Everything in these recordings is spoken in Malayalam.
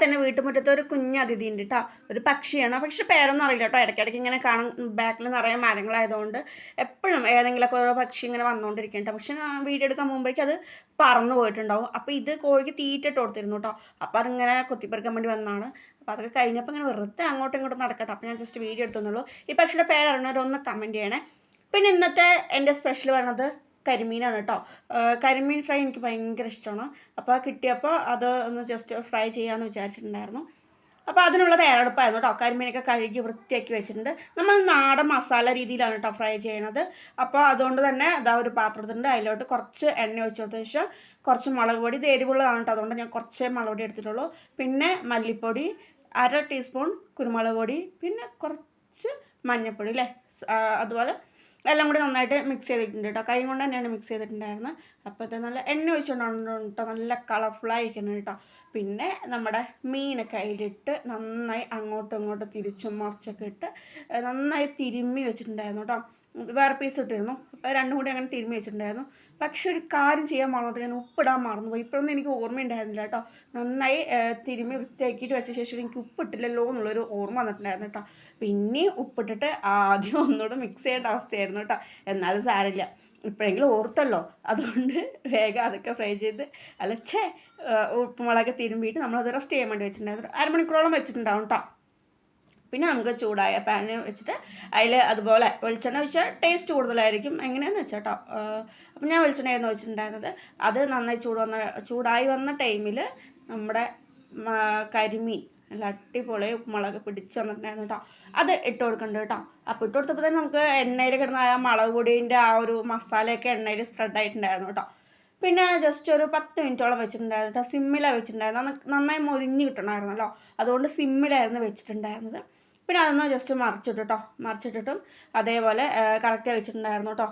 തന്നെ വീട്ടുമുറ്റത്ത് ഒരു കുഞ്ഞ് അതിഥി ഉണ്ട് കേട്ടോ. ഒരു പക്ഷിയാണ്. പക്ഷെ പേരൊന്നും അറിയില്ല കേട്ടോ. ഇടയ്ക്കിടയ്ക്ക് ഇങ്ങനെ കാണും. ബാക്കിൽ നിറയെ മരങ്ങളായതുകൊണ്ട് എപ്പോഴും ഏതെങ്കിലുമൊക്കെ ഓരോ പക്ഷി ഇങ്ങനെ വന്നുകൊണ്ടിരിക്കുന്നുണ്ട്. പക്ഷെ വീഡിയോ എടുക്കാൻ പോകുമ്പോഴേക്കും അത് പറന്നു പോയിട്ടുണ്ടാവും. അപ്പോൾ ഇത് കോഴിക്ക് തീറ്റ ഇട്ട് കൊടുത്തിരുന്നു കേട്ടോ. അപ്പോൾ അതിങ്ങനെ കൊത്തിപ്പറിക്കാൻ വേണ്ടി വന്നതാണ്. അപ്പോൾ അതൊക്കെ കഴിഞ്ഞപ്പോൾ ഇങ്ങനെ വെറുതെ അങ്ങോട്ടും ഇങ്ങോട്ടും നടക്കട്ടെ. അപ്പോൾ ഞാൻ ജസ്റ്റ് വീഡിയോ എടുത്തുന്നുള്ളൂ. ഈ പക്ഷിയുടെ പേരറിഞ്ഞവരൊന്ന് കമൻറ്റ് ചെയ്യണേ. പിന്നെ ഇന്നത്തെ എൻ്റെ സ്പെഷ്യൽ പറയുന്നത് കരിമീനാണ് കേട്ടോ. കരിമീൻ ഫ്രൈ എനിക്ക് ഭയങ്കര ഇഷ്ടമാണ്. അപ്പോൾ കിട്ടിയപ്പോൾ അത് ഒന്ന് ജസ്റ്റ് ഫ്രൈ ചെയ്യാമെന്ന് വിചാരിച്ചിട്ടുണ്ടായിരുന്നു. അപ്പോൾ അതിനുള്ള തയ്യാറെടുപ്പായിരുന്നു കേട്ടോ. കരിമീനൊക്കെ കഴുകി വൃത്തിയാക്കി വെച്ചിട്ടുണ്ട്. നമ്മൾ നാടൻ മസാല രീതിയിലാണ് കേട്ടോ ഫ്രൈ ചെയ്യണത്. അപ്പോൾ അതുകൊണ്ട് തന്നെ അതാ ഒരു പാത്രത്തിൻ്റെ അതിലോട്ട് കുറച്ച് എണ്ണ ഒഴിച്ച് കൊടുത്ത ശേഷം കുറച്ച് മുളക് പൊടി, ഇത് എരിവുള്ളതാണ് കേട്ടോ. അതുകൊണ്ട് ഞാൻ കുറച്ച് മുളക് പൊടി എടുത്തിട്ടുള്ളൂ. പിന്നെ മല്ലിപ്പൊടി, 1/2 ടീസ്പൂൺ കുരുമുളക് പൊടി, പിന്നെ കുറച്ച് മഞ്ഞൾപ്പൊടി അല്ലേ, അതുപോലെ എല്ലാം കൂടി നന്നായിട്ട് മിക്സ് ചെയ്തിട്ടുണ്ട് കേട്ടോ. കൈ കൊണ്ട് തന്നെയാണ് മിക്സ് ചെയ്തിട്ടുണ്ടായിരുന്നത്. അപ്പോൾ ഇത് നല്ല എണ്ണ ഒഴിച്ചുകൊണ്ടാണ് കേട്ടോ നല്ല കളർഫുള്ളായിരിക്കുന്നത് കേട്ടോ. പിന്നെ നമ്മുടെ മീനൊക്കെ അതിലിട്ട് നന്നായി അങ്ങോട്ടും ഇങ്ങോട്ടും തിരിച്ചും മറിച്ചൊക്കെ ഇട്ട് നന്നായി തിരുമ്മി വെച്ചിട്ടുണ്ടായിരുന്നു കേട്ടോ. വേറെ പീസ് ഇട്ടിരുന്നു. അപ്പോൾ രണ്ടും കൂടി അങ്ങനെ തിരുമ്മി വെച്ചിട്ടുണ്ടായിരുന്നു. പക്ഷെ ഒരു കാര്യം ചെയ്യാൻ മറന്നിട്ട് ഞാൻ ഉപ്പിടാൻ മറന്നുപോയി. ഇപ്പോഴൊന്നും എനിക്ക് ഓർമ്മയുണ്ടായിരുന്നില്ല കേട്ടോ. നന്നായി തിരുമ്മി വൃത്തിയാക്കിയിട്ട് വെച്ച ശേഷം എനിക്ക് ഉപ്പിട്ടില്ലല്ലോ എന്നുള്ളൊരു ഓർമ്മ വന്നിട്ടുണ്ടായിരുന്നു കേട്ടോ. പിന്നെ ഉപ്പിട്ടിട്ട് ആദ്യം ഒന്നുകൂടെ മിക്സ് ചെയ്യേണ്ട അവസ്ഥയായിരുന്നു കേട്ടോ. എന്നാലും സാരമില്ല, ഇപ്പോഴെങ്കിലും ഓർത്തല്ലോ. അതുകൊണ്ട് വേഗം അതൊക്കെ ഫ്രൈ ചെയ്ത് അലച്ചേ ഉപ്പുമുളകൊക്കെ തിരുമ്പിയിട്ട് നമ്മളത് റെസ്റ്റ് ചെയ്യാൻ വേണ്ടി വെച്ചിട്ടുണ്ടായിരുന്നു. 1/2 മണിക്കൂറോളം വെച്ചിട്ടുണ്ടാവും കേട്ടോ. പിന്നെ നമുക്ക് ചൂടായ പാന് വെച്ചിട്ട് അതിൽ അതുപോലെ വെളിച്ചെണ്ണ ഒഴിച്ചാൽ ടേസ്റ്റ് കൂടുതലായിരിക്കും. എങ്ങനെയാണെന്ന് വെച്ചാൽ കേട്ടോ. അപ്പം ഞാൻ വെളിച്ചെണ്ണയായിരുന്നു വെച്ചിട്ടുണ്ടായിരുന്നത്. അത് നന്നായി ചൂടായി വന്ന ടൈമിൽ നമ്മുടെ കരിമീൻ നല്ല അടിപൊളി ഉപ്പുമുളക് പിടിച്ച് വന്നിട്ടുണ്ടായിരുന്നു കേട്ടോ. അത് ഇട്ട് കൊടുക്കുന്നുണ്ട് കേട്ടോ. അപ്പോൾ ഇട്ട് കൊടുത്തപ്പോൾ തന്നെ നമുക്ക് എണ്ണയിൽ കിടന്ന ആ മുളക് പൊടീൻ്റെ ആ ഒരു മസാലയൊക്കെ എണ്ണയിൽ സ്പ്രെഡ് ആയിട്ടുണ്ടായിരുന്നു കേട്ടോ. പിന്നെ ജസ്റ്റ് ഒരു 10 മിനിറ്റോളം വെച്ചിട്ടുണ്ടായിരുന്നു കേട്ടോ. സിമ്മിലാണ് വെച്ചിട്ടുണ്ടായിരുന്നത്. നന്നായി മൊരിഞ്ഞ് കിട്ടണമായിരുന്നല്ലോ. അതുകൊണ്ട് സിമ്മിലായിരുന്നു വെച്ചിട്ടുണ്ടായിരുന്നത്. പിന്നെ അതൊന്ന് ജസ്റ്റ് മറിച്ചിട്ടിട്ടും അതേപോലെ കറക്റ്റ് വെച്ചിട്ടുണ്ടായിരുന്നു കേട്ടോ.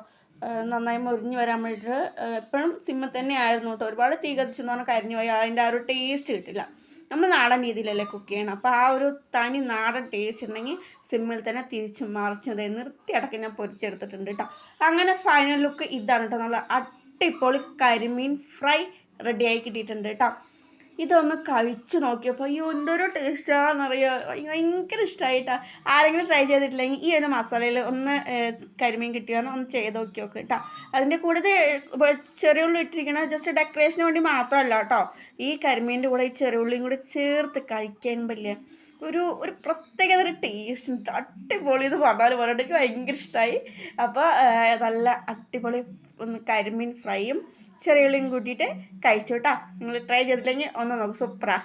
നന്നായി മൊരിഞ്ഞ് വരാൻ വേണ്ടിയിട്ട് എപ്പോഴും സിമ്മിൽ തന്നെ ആയിരുന്നു കേട്ടോ. ഒരുപാട് തീ കത്തിച്ചെന്ന് പറഞ്ഞാൽ കരിഞ്ഞു പോയി അതിൻ്റെ ആ ഒരു ടേസ്റ്റ് കിട്ടില്ല. നമ്മൾ നാടൻ രീതിയിലല്ലേ കുക്ക് ചെയ്യണം. അപ്പോൾ ആ ഒരു തനി നാടൻ ടേസ്റ്റ് ഉണ്ടെങ്കിൽ സിമ്മിൽ തന്നെ തിരിച്ചും മറിച്ചും നിർത്തി അടക്കം ഞാൻ പൊരിച്ചെടുത്തിട്ടുണ്ട് കേട്ടോ. അങ്ങനെ ഫൈനൽ ലുക്ക് ഇതാണ് കേട്ടോ. നല്ല അടിപൊളി കരിമീൻ ഫ്രൈ റെഡിയായി കിട്ടിയിട്ടുണ്ട് കേട്ടോ. ഇതൊന്ന് കഴിച്ച് നോക്കിയപ്പോൾ അയ്യോ എന്തൊരു ടേസ്റ്റാണെന്നറിയോ. ഭയങ്കര ഇഷ്ടമായിട്ടാ. ആരെങ്കിലും ട്രൈ ചെയ്തിട്ടില്ലെങ്കിൽ ഈ ഒരു മസാലയിൽ ഒന്ന് കരിമീൻ കിട്ടിയാൽ ഒന്ന് ചെയ്ത് നോക്കി കേട്ടോ. അതിൻ്റെ കൂടെ ചെറിയ ഉള്ളി ഇട്ടിരിക്കണത് ജസ്റ്റ് ഡെക്കറേഷന് വേണ്ടി മാത്രമല്ല കേട്ടോ. ഈ കരിമീൻ്റെ കൂടെ ഈ ചെറിയ ഉള്ളിയും കൂടി ചേർത്ത് കഴിക്കാൻ വലിയ ഒരു പ്രത്യേകത ടേസ്റ്റ് അടിപൊളി എന്ന് പറഞ്ഞാൽ എനിക്ക് ഭയങ്കര ഇഷ്ടമായി. അപ്പോൾ നല്ല അടിപൊളി കരിമീൻ ഫ്രൈയും ചെറിയ ഉള്ളിയും കൂട്ടിയിട്ട് കഴിച്ചു കേട്ടോ. നിങ്ങൾ ട്രൈ ചെയ്തില്ലെങ്കിൽ ഒന്ന് നോക്ക്, സൂപ്പറാ.